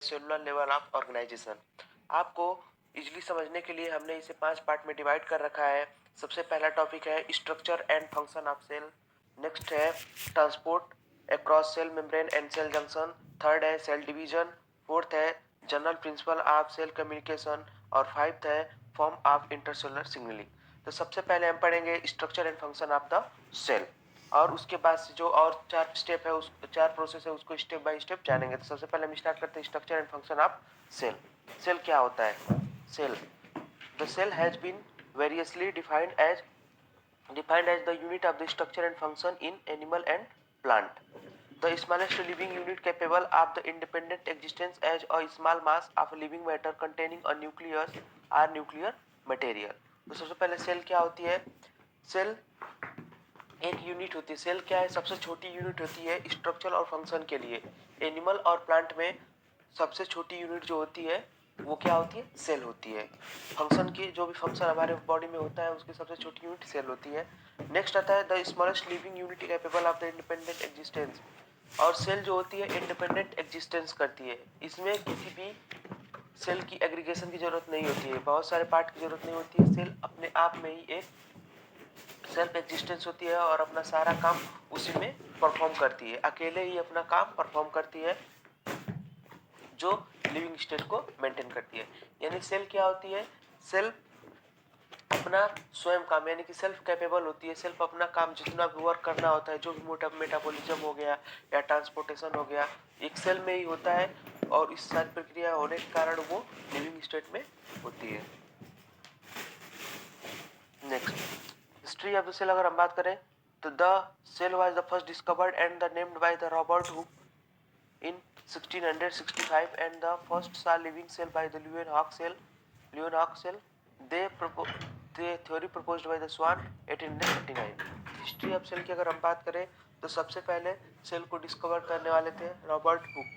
Cellular level of organisation. आपको easily समझने के लिए हमने इसे 5 पार्ट में डिवाइड कर रखा है। सबसे पहला टॉपिक है structure and function of cell. Next है transport across cell membrane and cell junction. Third है सेल डिवीजन। फोर्थ है general principle of cell communication. और फाइव्थ है फॉर्म ऑफ इंटरसेलुलर सिग्नलिंग। तो सबसे पहले हम पढ़ेंगे structure and function of the cell, और उसके बाद से जो और 4 स्टेप है, उस 4 प्रोसेस है, उसको स्टेप बाय स्टेप जानेंगे। तो सबसे पहले हम स्टार्ट करते हैं structure and function of cell. Cell क्या होता है? Cell, the cell has been variously defined as the unit of the structure and function in animal and plant. The smallest living unit capable of the independent existence as a small mass of living matter containing a nucleus or nuclear material. तो सबसे पहले cell क्या होती है? Cell एक unit होती है। Cell क्या है? सबसे छोटी यूनिट होती है स्ट्रक्चर और फंक्शन के लिए। एनिमल और प्लांट में सबसे छोटी यूनिट जो होती है वो क्या होती है? सेल होती है। फंक्शन की जो भी फंक्शन हमारे बॉडी में होता है उसकी सबसे छोटी यूनिट सेल होती है। नेक्स्ट आता है the smallest living unit capable of the independent existence. और सेल जो होती है इंडिपेंडेंट एग्जिस्टेंस करती है। इसमें किसी भी सेल की एग्रीगेशन की जरूरत नहीं होती है, बहुत सारे पार्ट की जरूरत नहीं होती है। सेल अपने आप में ही एक सेल्फ एग्जिस्टेंस होती है और अपना सारा काम उसी में परफॉर्म करती है, अकेले ही अपना काम परफॉर्म करती है, जो लिविंग स्टेट को मेंटेन करती है। यानी सेल क्या होती है? सेल अपना स्वयं काम, यानी कि सेल्फ कैपेबल होती है। सेल्फ अपना काम जितना भी वर्क करना होता है, जो भी मोटा मेटाबॉलिज्म हो गया या ट्रांसपोर्टेशन हो गया, एक सेल में ही होता है, और इस सारी प्रक्रिया होने के कारण वो लिविंग स्टेट में होती है। Next, history of the cell अगर हम बात करें तो the cell was the first discovered and the named by the Robert Hooke in 1665 and the first saw living cell by the Leeuwenhoek cell. They theory proposed by the Swan 1839। History of cell की अगर हम बात करें तो सबसे पहले cell को discover करने वाले थे रॉबर्ट हुक।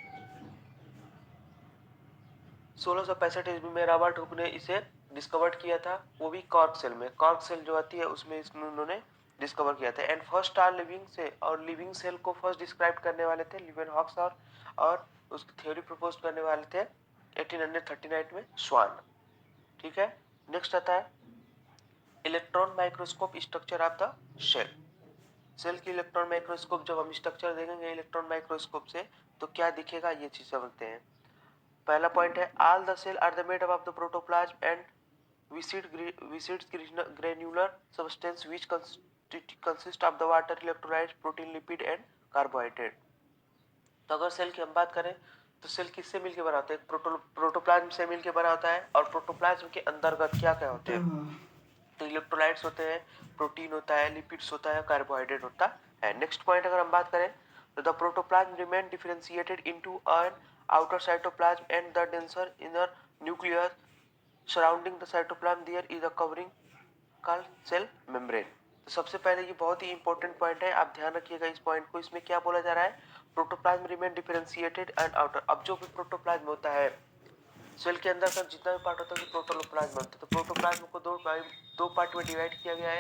1665 ईस्वी में रॉबर्ट हुक ने इसे डिस्कवर किया था, वो भी कॉर्क सेल में। कॉर्क सेल जो आती है उसमें उन्होंने डिस्कवर किया था। एंड फर्स्ट आर लिविंग से, और लिविंग सेल को फर्स्ट डिस्क्राइब करने वाले थे ल्यूवेनहॉक और उसकी थ्योरी प्रपोज करने वाले थे 1839 में स्वान। ठीक है। नेक्स्ट आता है electron microscope structure of the cell. Cell की इलेक्ट्रॉन माइक्रोस्कोप जब हम स्ट्रक्चर देखेंगे इलेक्ट्रॉन माइक्रोस्कोप से तो क्या दिखेगा, ये चीज समझते हैं। पहला पॉइंट है all the cell are the made up of the protoplasm and viscid granular substance which consist of the water, electrolytes, protein, lipid and carbohydrate। तो अगर सेल की हम बात करें तो सेल किससे मिलकर बना होता है? प्रोटोप्लाज्म से मिलकर बना होता है। और प्रोटोप्लाज्म के अंतर्गत क्या क्या होते हैं? तो इलेक्ट्रोलाइट्स होते हैं, प्रोटीन होता है, लिपिड्स होता है, कार्बोहाइड्रेट होता है। नेक्स्ट पॉइंट अगर हम बात करें तो the protoplasm remain differentiated into an outer cytoplasm and the denser inner nucleus surrounding the cytoplasm there is a covering called cell membrane. तो सबसे पहले ये बहुत ही इंपॉर्टेंट पॉइंट है, आप ध्यान रखिएगा इस पॉइंट को। इसमें क्या बोला जा रहा है? Protoplasm remain differentiated and outer. अब जो भी प्रोटोप्लाज्म होता है सेल के अंदर का जितना भी पार्ट होता है प्रोटोप्लाज्म होता है। तो प्रोटोप्लाज्म को दो पार्ट में डिवाइड किया गया है।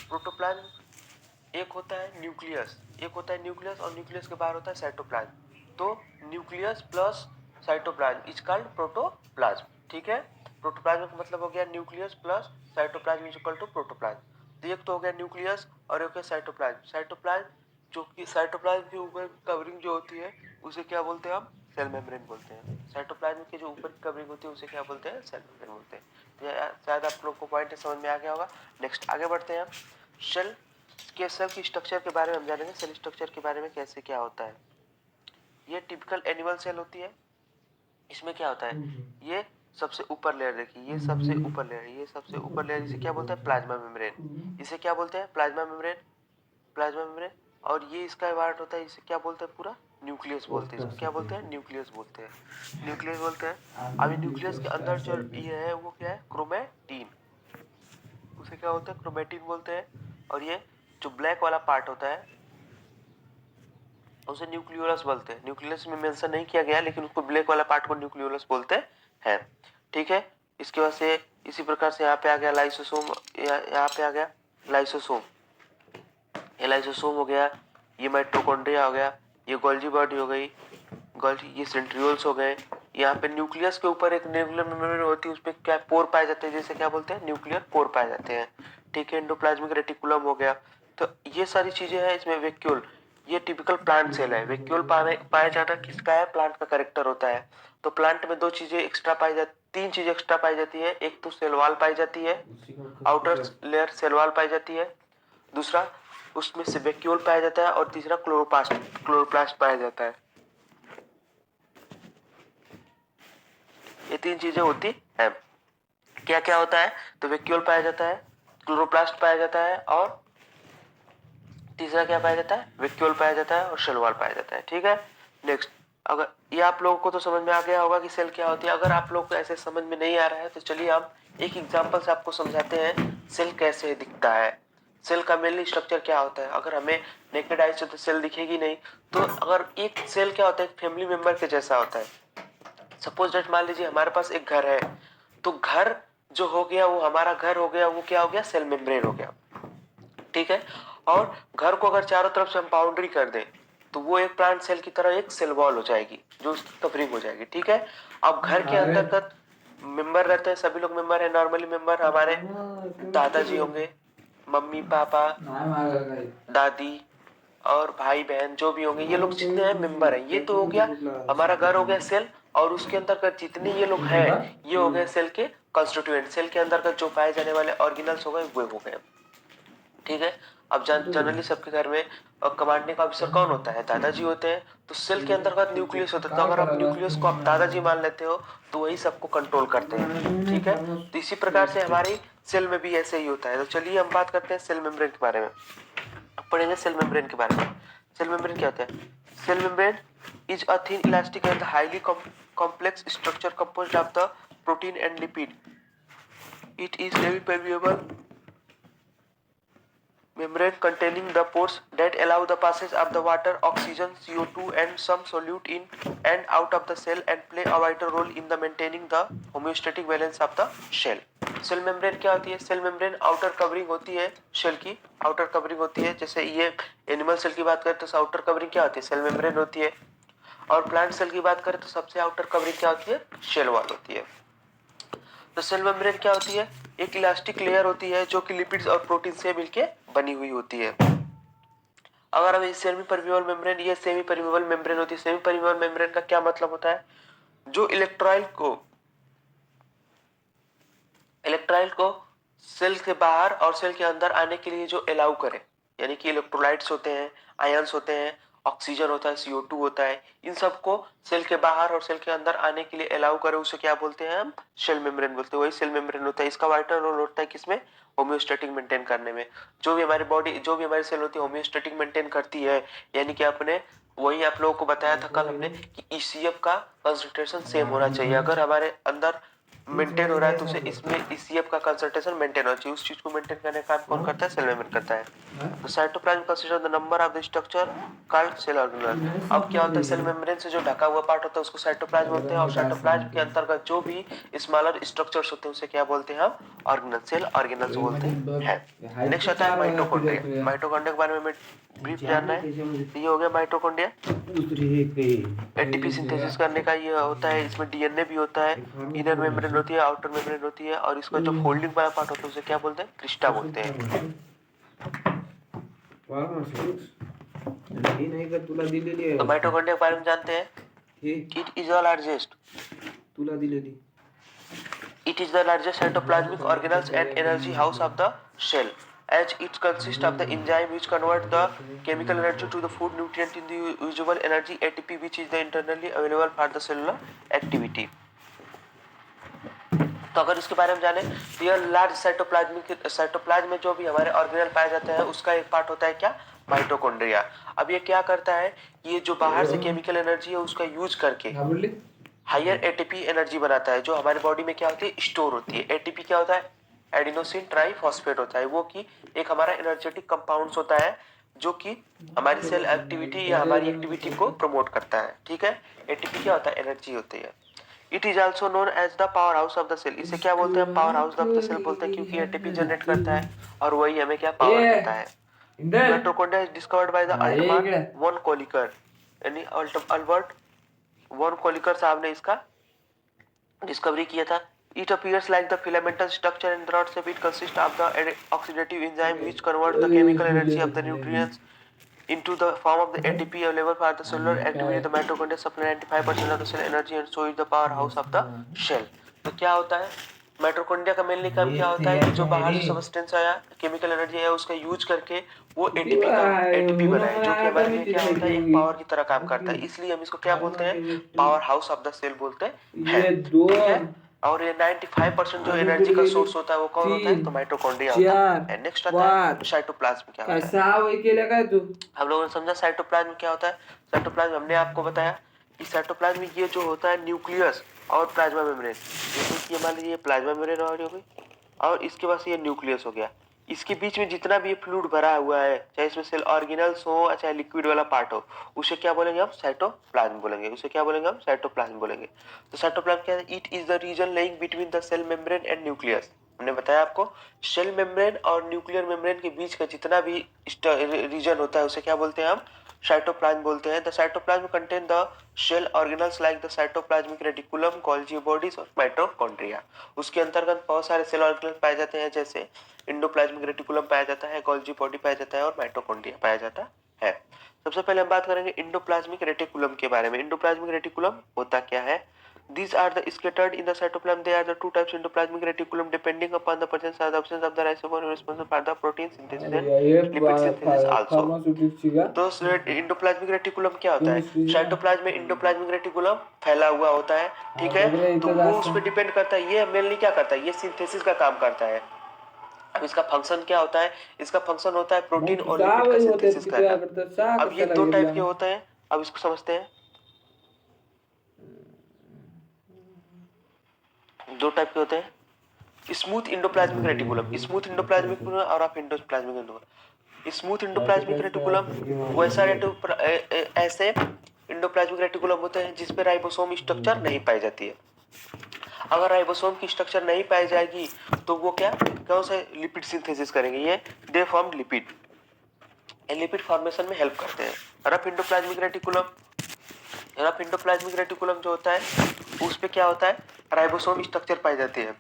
प्रोटोप्लाज्म एक होता है न्यूक्लियस, और न्यूक्लियस के बाहर होता है साइटोप्लाज्म। तो nucleus plus cytoplasm is called protoplasm. ठीक है। प्रोटोप्लाज्म का मतलब हो गया nucleus plus cytoplasm is equal to protoplasm. तो एक तो हो गया न्यूक्लियस और एक है साइटोप्लाज्म। साइटोप्लाज्म जो कि साइटोप्लाज्म के ऊपर कवरिंग जो होती है उसे क्या बोलते हैं? हम सेल मेम्ब्रेन बोलते हैं। साइटोप्लाज्म की जो ऊपर की कवरिंग होती है उसे क्या बोलते हैं? सेल मेम्ब्रेन बोलते हैं। तो शायद आप लोग को पॉइंट समझ में आ गया होगा। नेक्स्ट आगे बढ़ते हैं। सेल की स्ट्रक्चर के बारे में हम जानेंगे। सेल स्ट्रक्चर के बारे में कैसे क्या होता है। ये टिपिकल एनिमल सेल होती है। इसमें क्या होता है? ये सबसे ऊपर लेयर देखिए, ये सबसे ऊपर लेयर, ये सबसे ऊपर लेयर इसे क्या बोलते हैं? Plasma membrane. इसे क्या बोलते हैं? Plasma membrane. Plasma membrane. और ये इसका पार्ट होता है, इसे क्या बोलते हैं? पूरा न्यूक्लियस बोलते हैं। इसको क्या बोलते हैं? न्यूक्लियस बोलते हैं। न्यूक्लियस बोलते हैं। अभी न्यूक्लियस के अंदर जो ये है वो क्या है? क्रोमेटिन। उसे क्या बोलते हैं? क्रोमेटिन बोलते हैं। और ये जो ब्लैक वाला पार्ट होता है उसे न्यूक्लियोलस बोलते हैं। न्यूक्लियस में मेंशन नहीं किया गया लेकिन उसको ब्लैक वाला पार्ट को न्यूक्लियोलस बोलते हैं। ठीक है। इसके बाद से इसी प्रकार से यहाँ पे आ गया लाइसोसोम, यहाँ पे आ गया लाइसोसोम। ये लाइसोसोम हो गया, ये माइटोकॉन्ड्रिया हो गया, ये गोल्जी बॉडी हो गई, गोल्जी, ये सेंट्रियोल्स हो गए, यहाँ पे न्यूक्लियस के ऊपर एक न्यूक्लियर मेम्ब्रेन होती है, उसपे क्या पोर पाए जाते हैं, जैसे क्या बोलते हैं न्यूक्लियर पोर पाए जाते हैं। ठीक है, एंडोप्लाज्मिक रेटिकुलम हो गया। तो ये सारी चीजें हैं इसमें। वैक्यूल, ये टिपिकल प्लांट सेल है। वैक्यूल पाया जाना किसका है, प्लांट का कैरेक्टर होता है। तो प्लांट में दो चीजें एक्स्ट्रा पाई जाती, तीन चीजें एक्स्ट्रा पाई जाती है। एक तो सेल वॉल पाई जाती है, आउटर लेयर सेल वॉल पाई जाती है, दूसरा उसमें से वैक्यूल पाया जाता है, और तीसरा क्लोरोप्लास्ट पाया जाता है। ये तीन चीजें होती है। क्या क्या होता है, तो वैक्यूल पाया जाता है, क्लोरोप्लास्ट पाया जाता है, और तीसरा क्या पाया जाता है, वैक्यूल पाया जाता है, और सेल वॉल पाया जाता है। ठीक है, नेक्स्ट, अगर ये आप लोगों को तो समझ में आ गया होगा कि सेल क्या होती है। अगर आप लोग को ऐसे समझ में नहीं आ रहा है तो चलिए हम एक एग्जांपल से आपको समझाते हैं सेल कैसे दिखता है। सेल का मेनली स्ट्रक्चर क्या होता है। अगर हमें नेकेड आई से तो सेल दिखेगी नहीं, तो अगर एक सेल क्या होता है, एक फैमिली मेंबर के जैसा होता है। सपोज डेट मान लीजिए हमारे पास एक घर है, तो घर जो हो गया वो हमारा घर हो गया, वो क्या हो गया, सेल मेम्ब्रेन हो गया। ठीक है, और घर को अगर चारों तरफ से हम बाउंड्री कर दें तो वो एक प्लांट सेल की तरह एक सेल वॉल हो जाएगी, जो उसकी कवरिंग हो जाएगी। ठीक है, अब घर के अंतर्गत मेंबर रहते हैं, सभी लोग मेंबर है। नॉर्मली मेंबर हमारे दादाजी होंगे, मम्मी पापा, दादी और भाई बहन जो भी होंगे, ये लोग जितने हैं मेंबर हैं। ये तो हो गया हमारा घर, हो गया सेल, और उसके अंतर्गत जितने ये लोग हैं ये हो गए सेल के कंस्टिट्यूएंट। सेल के अंतर्गत जो पाए जाने वाले ऑर्गेनल्स हो गए वो हो गए। ठीक है, अब जनरली सबके घर में कमांडिंग ऑफिसर कौन होता है, दादाजी होते हैं। तो सेल के अंतर्गत न्यूक्लियस होता है, तो अगर आप न्यूक्लियस को आप दादाजी मान लेते हो तो वही सबको कंट्रोल करते हैं। ठीक है, तो इसी प्रकार से हमारी सेल में भी ऐसे ही होता है। तो चलिए हम बात करते हैं सेल मेम्ब्रेन के बारे में। पढ़ेंगे सेल मेम्ब्रेन के बारे में। सेल मेम्ब्रेन क्या होता है, cell membrane is a thin elastic and highly complex structure composed of the protein and lipid. It is semi-permeable membrane containing the pores that allow the passage of the water, oxygen, CO2 and some solute in and out of the cell and play a vital role in the maintaining the homeostatic balance of the shell. Cell membrane क्या होती है, cell membrane outer covering होती है, shell की outer covering होती है। जैसे ये एनिमल सेल की बात करें तो आउटर कवरिंग क्या होती है, सेल मेम्ब्रेन होती है। और प्लांट सेल की बात करें तो सबसे आउटर कवरिंग क्या होती है, शेल वॉल होती है। तो सेल मेम्ब्रेन क्या होती है, एक इलास्टिक लेयर होती है जो कि लिपिड्स और प्रोटीन से मिलके बनी हुई होती है। अगर हम सेमी परमेबल मेम्ब्रेन, ये सेमी परमेबल मेम्ब्रेन होती है। सेमी परमेबल मेम्ब्रेन का क्या मतलब होता है, जो इलेक्ट्राइल को सेल के बाहर और सेल के अंदर आने के लिए जो अलाउ करे, यानी कि इलेक्ट्रोलाइट्स होते हैं, आयंस होते हैं, ऑक्सीजन होता है, CO2 होता है, इन सबको सेल के बाहर और सेल के अंदर आने के लिए अलाउ करे, उसे क्या बोलते हैं हम, सेल मेम्ब्रेन बोलते हैं। वही सेल मेम्ब्रेन होता है। इसका वाइटल रोल होता है किसमें, होम्योस्टेटिक मेंटेन करने में। जो भी हमारी बॉडी, जो भी हमारी सेल होती है होम्योस्टेटिक मेंटेन करती है, यानी कि आपने वही आप लोगों को बताया था कल हमने कि ECF का कंसंट्रेशन सेम होना चाहिए। अगर हमारे अंदर मेंटेन हो रहा है तो उसे इसमें ECF का कंसंट्रेशन मेंटेन होना चाहिए। उस चीज को मेंटेन करने का काम कौन करता है, सेल मेम्ब्रेन करता है। तो cytoplasm consist of the number of the structure called cell organelle. अब क्या होता है, सेल मेम्ब्रेन से जो ढका हुआ पार्ट होता है उसको साइटोप्लाज्म बोलते हैं, और साइटोप्लाज्म के अंतर्गत जो भी स्मॉलर स्ट्रक्चर्स होते हैं उसे क्या बोलते हैं हम, ऑर्गेनल, सेल ऑर्गेनल्स बोलते हैं। नेक्स्ट आता है माइटोकॉन्ड्रिया। माइटोकॉन्ड्रिया के बारे में ब्रीफ जानना है, ये हो गया माइटोकॉन्ड्रिया। एटीपी सिंथेसिस करने का ये होता है, इसमें डीएनए भी होता है, इनर मेम्ब्रेन होती है, आउटर मेम्ब्रेन होती है, और इसका जो फोल्डिंग वाला पार्ट होता है उसे क्या बोलते हैं, क्रिस्टा बोलते हैं। तो माइटोकॉन्ड्रिया के बारे में जानते हैं, it is the largest cytoplasmic organelles and energy house of the cell, as it consists of the enzyme which convert the chemical energy to the food nutrient in the usable energy ATP, which is the internally available for the cellular activity. तो अगर इसके बारे में जाने तो यह large cytoplasm में जो भी हमारे ऑर्गेनल पाए जाते हैं उसका एक पार्ट होता है क्या, माइटोकॉन्ड्रिया। अब ये क्या करता है, ये जो बाहर से केमिकल एनर्जी है उसका यूज करके हायर एटीपी एनर्जी बनाता है, जो हमारी बॉडी में क्या होती है, स्टोर होती है। एटीपी क्या होता है, एडिनोसिन ट्राइफॉस्फेट होता है, वो कि एक हमारा एनर्जेटिक कंपाउंड्स होता है जो कि हमारी सेल एक्टिविटी या हमारी एक्टिविटी को प्रमोट करता है। ठीक है, एटीपी क्या होता है, एनर्जी होती है। It is also known as the powerhouse of the cell. इसे क्या बोलते हैं, powerhouse of the cell बोलते हैं, क्योंकि एटीपी जनरेट करता है और वही हमें क्या पावर देता है। Mitochondria is discovered by the Altmann von Kolliker, यानी अल्बर्ट वन कोलिकर साहब ने इसका डिस्कवरी किया था। It appears like the filamentous structure and broad shape. It consists of the oxidative enzyme which converts the chemical energy of the nutrients into the form of the ATP available for the cellular activity. The mitochondria supply 95% of the cell energy and so is the powerhouse of the shell. तो क्या होता है mitochondria का mainly काम क्या होता है कि जो बाहर से सब्सटेंस आया केमिकल एनर्जी आया उसका यूज करके वो एटीपी बनाए जो कि हमारे लिए क्या होता है एक पावर की तरह काम करता है इसलिए हम इसको क्या बोलते हैं powerhouse of the cell बोलते हैं ठीक है और ये 95% जो एनर्जी का सोर्स होता है वो कौन होता है तो माइटोकॉन्ड्रिया होता है। नेक्स्ट आता है साइटोप्लाज्म क्या होता है हम लोगों ने समझा साइटोप्लाज्म क्या होता है। साइटोप्लाज्म हमने आपको बताया कि साइटोप्लाज्म में ये जो होता है न्यूक्लियस और प्लाज्मा मेम्ब्रेन जैसे कि मान लीजिए प्लाज्मा मेम्ब्रेन हो गई और इसके पास ये न्यूक्लियस हो गया इसके बीच में जितना भी फ्लूइड भरा हुआ है चाहे इसमें सेल ऑर्गेनल्स हो चाहे लिक्विड वाला पार्ट हो उसे क्या बोलेंगे हम साइटोप्लाज्म बोलेंगे उसे क्या बोलेंगे हम साइटोप्लाज्म बोलेंगे। तो साइटोप्लाज्म क्या है it is the region lying between the cell membrane and nucleus. हमने बताया आपको सेल मेम्ब्रेन और न्यूक्लियर मेम्ब्रेन के बीच का जितना भी रीजन होता है उसे क्या बोलते हैं हम साइटोप्लाज्म बोलते हैं। The cytoplasm contain the cell organelles like the cytoplasmic reticulum Golgi bodies और माइटोकॉन्ड्रिया। उसके अंतर्गत बहुत सारे सेल ऑर्गेनल पाए जाते हैं जैसे इंडोप्लाज्मिक रेटिकुलम पाया जाता है गोल्जी बॉडी पाया जाता है और माइटोकॉन्ड्रिया पाया जाता है। सबसे पहले हम बात करेंगे इंडोप्लाज्मिक रेटिकुलम के बारे में। इंडोप्लाज्मिक रेटिकुलम होता क्या है These are the scattered in the cytoplasm. They are the two types endoplasmic reticulum depending upon the presence or the absence of the ribosome responsible for the protein synthesis and lipid synthesis also. तो endoplasmic reticulum क्या होता है cytoplasm में endoplasmic reticulum फैला हुआ होता है ठीक है तो वो उस पर डिपेंड करता है ये मेनली क्या करता है ये सिंथेसिस का काम करता है। अब इसका फंक्शन क्या होता है इसका फंक्शन होता है प्रोटीन और लिपिड का सिंथेसिस करना। अब ये दो टाइप के होते हैं अब इसको समझते हैं दो टाइप के होते हैं smooth endoplasmic reticulum smooth endoplasmic और आप endoplasmic reticulum. Smooth endoplasmic reticulum वैसा ऐसे इंडोप्लाज्मिक रेटिकुलम होते हैं जिसपे राइबोसोम स्ट्रक्चर नहीं पाई जाती है। अगर राइबोसोम की स्ट्रक्चर नहीं पाई जाएगी तो वो क्या कौन से लिपिड सिंथेसिस करेंगे ये they form lipid lipid formation में हेल्प करते हैं। रफ इंडोप्लाज्मिक रेटिकुलम जो होता है उस पे क्या होता है राइबोसोम स्ट्रक्चर पाई जाती है।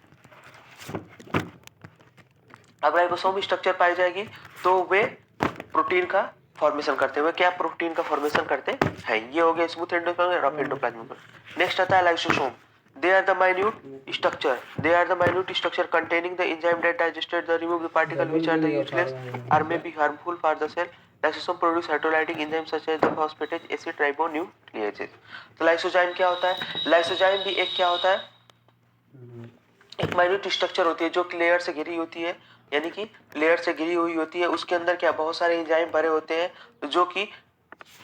अब राइबोसोम स्ट्रक्चर पाई जाएगी तो वे प्रोटीन का फॉर्मेशन करते हुए क्या प्रोटीन का फॉर्मेशन करते हैं ये हो गया smooth endoplasmic rough endoplasmic. Next आता है lysosome they are the minute structure containing the enzyme that digested the remove the particle which are the useless or may be harmful for the cell. Lysosome produce hydrolytic enzymes such as the phosphatase acid ribonucleases। तो lysozyme क्या होता है lysozyme भी एक क्या होता है एक माइन्यूट स्ट्रक्चर होती है जो लेयर से घिरी होती है यानी कि लेयर से घिरी हुई होती है उसके अंदर क्या बहुत सारे एंजाइम भरे होते हैं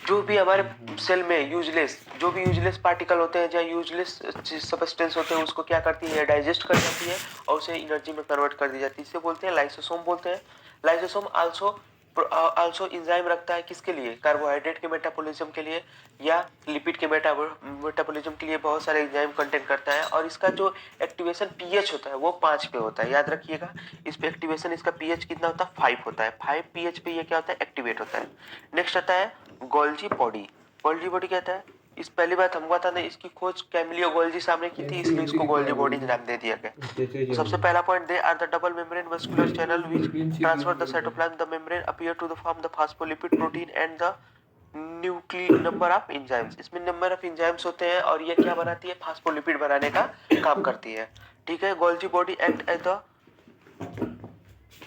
जो भी हमारे सेल में यूजलेस पार्टिकल होते हैं या यूजलेस सब्सटेंस होते हैं उसको क्या करती है डाइजेस्ट कर जाती है और उसे एनर्जी में कन्वर्ट कर दी जाती है इसे बोलते हैं लाइसोसोम बोलते हैं। लाइसोसोम आल्सो इंजाइम रखता है किसके लिए कार्बोहाइड्रेट के मेटाबॉलिज्म के लिए या लिपिड के मेटाबॉलिज्म के लिए बहुत सारे एंजाइम कंटेंट करता है और इसका जो एक्टिवेशन पीएच होता है वो 5 पे होता है याद रखिएगा इस पे एक्टिवेशन इसका पीएच कितना होता है 5 होता है 5 पीएच पे ये क्या होता है एक्टिवेट होता है। नेक्स्ट आता है गोल्जी बॉडी कहता है इस पहली बात हमको आता है इसकी खोज कैमिलियो गोल्जी सामने की थी इसलिए इसको गोल्जी बॉडी नाम दे दिया गया। सबसे पहला point they are the double membrane muscular channel which transfer the cytoplasm the membrane appear to the form the phospholipid protein and the number of enzymes. इसमें नंबर ऑफ एंजाइम्स होते हैं और ये क्या बनाती है फास्फोलिपिड बनाने का काम करती है ठीक है। Golgi body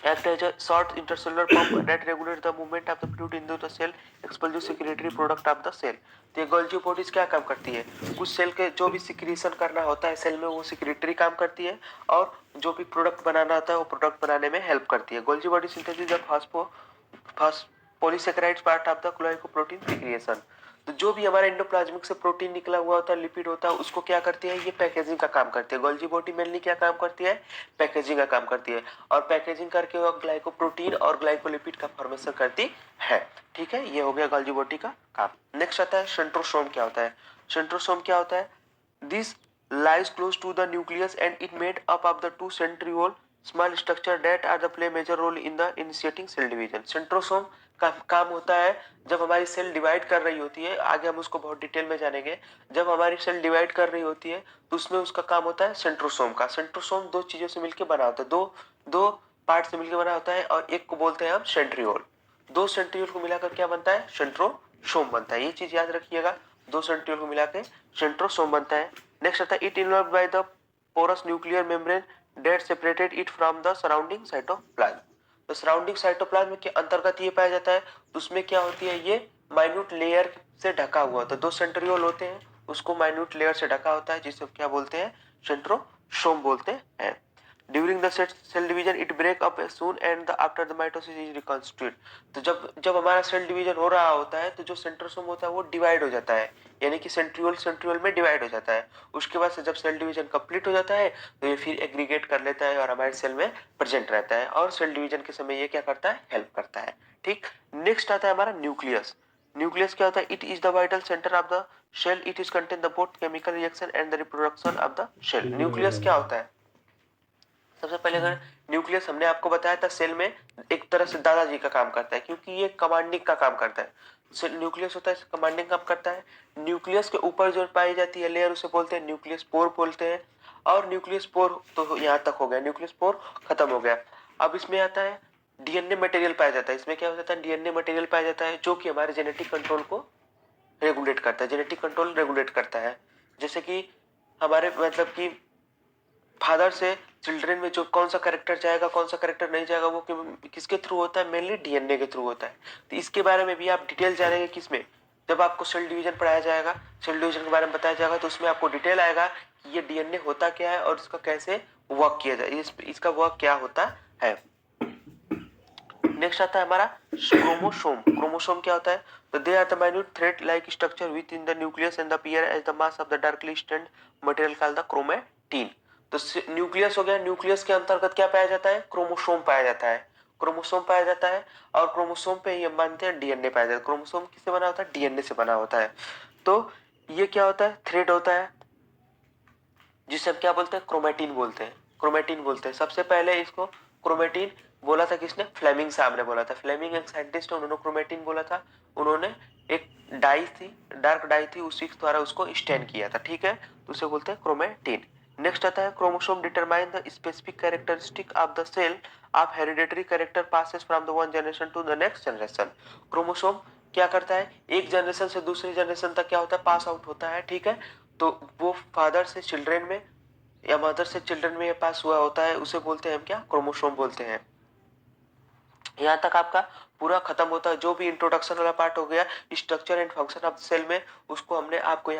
act as a short intercellular pump that regulates the movement of the fluid into the cell expels secretory product of the cell। तो ये गोल्जी बॉडीज क्या काम करती है कुछ सेल के जो भी सिक्रीशन करना होता है सेल में वो सिक्रेटरी काम करती है और जो भी प्रोडक्ट बनाना होता है वो प्रोडक्ट बनाने में हेल्प करती है। Golgi body synthesis of polysaccharides part of the glycoprotein secretion. तो जो भी हमारा एंडोप्लाज्मिक से प्रोटीन निकला हुआ होता है लिपिड होता है उसको क्या करती है ये पैकेजिंग का काम करती है। गोल्जी बॉडी मेनली क्या काम करती है पैकेजिंग का काम करती है और पैकेजिंग करके वो ग्लाइकोप्रोटीन और ग्लाइकोलिपिड का फॉर्मेशन करती है ठीक है। ये हो गया गोल्जी बॉडी का काम। नेक्स्ट आता है सेंट्रोसोम क्या होता है। सेंट्रोसोम क्या होता है this lies close to the nucleus and it made up of the two centriole small structure that are the play major role in the initiating cell division. Centrosome का काम होता है जब हमारी सेल डिवाइड कर रही होती है, आगे हम उसको बहुत डिटेल में जानेंगे। जब हमारी सेल डिवाइड कर रही होती है तो उसमें उसका काम होता है सेंट्रोसोम का। सेंट्रोसोम दो चीजों से मिलकर बना होता है, दो पार्ट से मिलकर बना होता है, और एक को बोलते हैं हम सेंट्रियोल। दो सेंट्रियोल को मिलाकर क्या बनता है? सेंट्रोसोम बनता है। ये चीज याद रखिएगा, दो सेंट्रियोल को मिलाकर सेंट्रोसोम बनता है। नेक्स्ट आता है it involve by the porous nuclear membrane that separated it from the surrounding cytoplasm। तो सराउंडिंग साइटोप्लाज्म के अंतर्गत ये पाया जाता है। तो उसमें क्या होती है? ये माइन्यूट लेयर से ढका हुआ होता है। दो सेंट्रियोल होते हैं, उसको माइन्यूट लेयर से ढका होता है, जिसे क्या बोलते हैं? सेंट्रोसोम बोलते हैं। During the cell division it break up soon and after the mitosis is reconstitute. तो जब हमारा सेल डिवीजन हो रहा होता है तो जो सेंट्रोसोम होता है वो डिवाइड हो जाता है, यानी कि सेंट्रियोल में डिवाइड हो जाता है। उसके बाद से जब सेल डिवीजन कंप्लीट हो जाता है तो ये फिर एग्रीगेट कर लेता है और हमारे सेल में प्रेजेंट रहता है, और सेल डिवीजन के समय ये क्या करता है? हेल्प करता है। ठीक। नेक्स्ट आता है हमारा न्यूक्लियस। न्यूक्लियस क्या होता है? It is the vital centre of the cell. It is contain the both chemical reaction and the reproduction of the cell. Nucleus क्या होता है? सबसे पहले अगर न्यूक्लियस हमने आपको बताया था सेल में एक तरह से दादाजी का काम करता है, क्योंकि ये कमांडिंग का काम करता है। सेल न्यूक्लियस होता है, कमांडिंग काम करता है। न्यूक्लियस के ऊपर जो पाई जाती है लेयर उसे बोलते हैं न्यूक्लियस पोर बोलते हैं। और न्यूक्लियस पोर तो यहाँ तक हो गया, न्यूक्लियस पोर खत्म हो गया। अब इसमें आता है डीएनए मटेरियल पाया जाता है। इसमें क्या हो जाता है? डीएनए मटेरियल पाया जाता है जो कि हमारे जेनेटिक कंट्रोल को रेगुलेट करता है। जेनेटिक कंट्रोल रेगुलेट करता है, जैसे कि हमारे मतलब कि फादर से चिल्ड्रन में जो कौन सा करेक्टर जाएगा कौन सा करेक्टर नहीं जाएगा वो किसके थ्रू होता है? मेनली डीएनए के थ्रू होता है। तो इसके बारे में भी आप डिटेल जानेंगे किसमें? जब आपको सेल डिवीजन पढ़ाया जाएगा, सेल डिवीजन के बारे में बताया जाएगा, तो उसमें आपको डिटेल आएगा कि ये डीएनए होता क्या है और इसका कैसे वर्क किया जाए, इसका वर्क क्या होता है। नेक्स्ट आता है हमारा क्रोमोसोम। क्रोमोसोम क्या होता है? तो they are the minute thread like structure within the nucleus and the appear as the mass of the darkly stand material called the chromatin. तो न्यूक्लियस हो गया, न्यूक्लियस के अंतर्गत क्या पाया जाता है? क्रोमोसोम पाया जाता है। क्रोमोसोम पाया जाता है, और क्रोमोसोम पे ये मानते हैं डीएनए पाया जाता है। क्रोमोसोम किससे बना होता है? डीएनए से बना होता है। तो ये क्या होता है? थ्रेड होता है, जिसे हम क्या बोलते हैं? क्रोमैटिन बोलते हैं। क्रोमैटिन बोलते हैं। सबसे पहले इसको क्रोमैटिन बोला था किसने? फ्लेमिंग साहब ने बोला था। फ्लेमिंग एक साइंटिस्ट है, उन्होंने क्रोमैटिन बोला था। उन्होंने एक डाई थी, डार्क डाई थी, उसी के द्वारा उसको स्टैन किया था। ठीक है, तो उसे बोलते हैं क्रोमैटिन। नेक्स्ट आता है chromosome determine the specific characteristic of the cell of hereditary character passes from the one generation to the next generation. Chromosome क्या करता है? एक जनरेशन से दूसरी जनरेशन तक क्या होता है? पास आउट होता है। ठीक है, तो वो फादर से चिल्ड्रन में या मदर से चिल्ड्रन में पास हुआ होता है, उसे बोलते हैं हम क्या? क्रोमोसोम बोलते हैं। यहाँ तक आपका पूरा खत्म होता है। जो भी इंट्रोडक्शन वाला पार्ट हो गया structure and function of cell में, उसको हमने आपको